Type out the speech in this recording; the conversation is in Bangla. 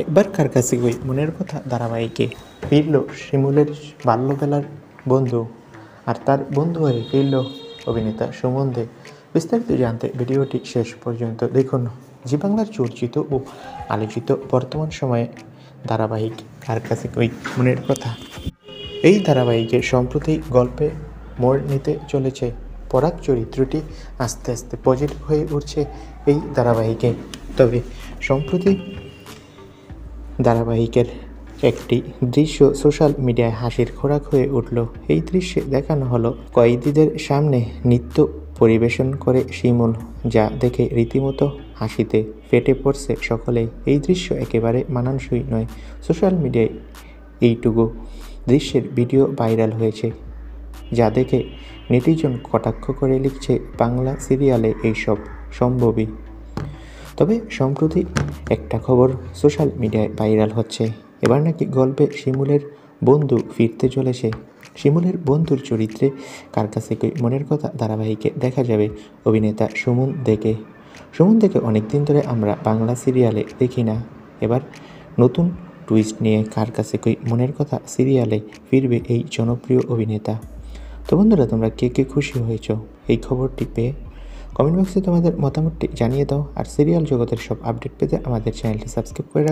এবার কার কাছে কই মনের কথা ধারাবাহিকে ফিরল শিমুলের বাল্যবেলার বন্ধু, আর তার বন্ধু হয়ে ফিরল অভিনেতা সুমন দে। বিস্তারিত জানতে ভিডিওটি শেষ পর্যন্ত দেখুন। জি বাংলার চর্চিত ও আলোচিত বর্তমান সময়ে ধারাবাহিক কার কাছে কই মনের কথা। এই ধারাবাহিকে সম্প্রতি গল্পে মোড় নিতে চলেছে। পরাগ চরিত্রটি আস্তে আস্তে পজিটিভ হয়ে উঠছে এই ধারাবাহিকে। তবে সম্প্রতি ধারাবাহিকের একটি দৃশ্য সোশ্যাল মিডিয়ায় হাসির খোরাক হয়ে উঠল। এই দৃশ্যে দেখানো হলো কয়েদিদের সামনে নৃত্য পরিবেশন করে শিমুল, যা দেখে রীতিমতো হাসিতে ফেটে পড়ছে সকলেই। এই দৃশ্য একেবারে মানানসই নয়। সোশ্যাল মিডিয়ায় এইটুকু দৃশ্যের ভিডিও ভাইরাল হয়েছে, যা দেখে নেটিজন কটাক্ষ করে লিখছে, বাংলা সিরিয়ালে এইসব সম্ভবই। তবে সম্প্রতি একটা খবর সোশ্যাল মিডিয়ায় ভাইরাল হচ্ছে। এবার নাকি গল্পে শিমুলের বন্ধু ফিরতে চলেছে। শিমুলের বন্ধুর চরিত্রে কার কাছে কই মনের কথা ধারাবাহিকে দেখা যাবে অভিনেতা সুমন দেকে। সুমন দেকে অনেকদিন ধরে আমরা বাংলা সিরিয়ালে দেখি না। এবার নতুন টুইস্ট নিয়ে কার কাছে কই মনের কথা সিরিয়ালে ফিরবে এই জনপ্রিয় অভিনেতা। তো বন্ধুরা, তোমরা কে কে খুশি হয়েছো এই খবরটি পেয়ে? কমেন্ট বক্সে তোমাদের মতামতটি জানিয়ে দাও। আর সিরিয়াল জগতের সব আপডেট পেতে আমাদের চ্যানেলটি সাবস্ক্রাইব করে রাখো।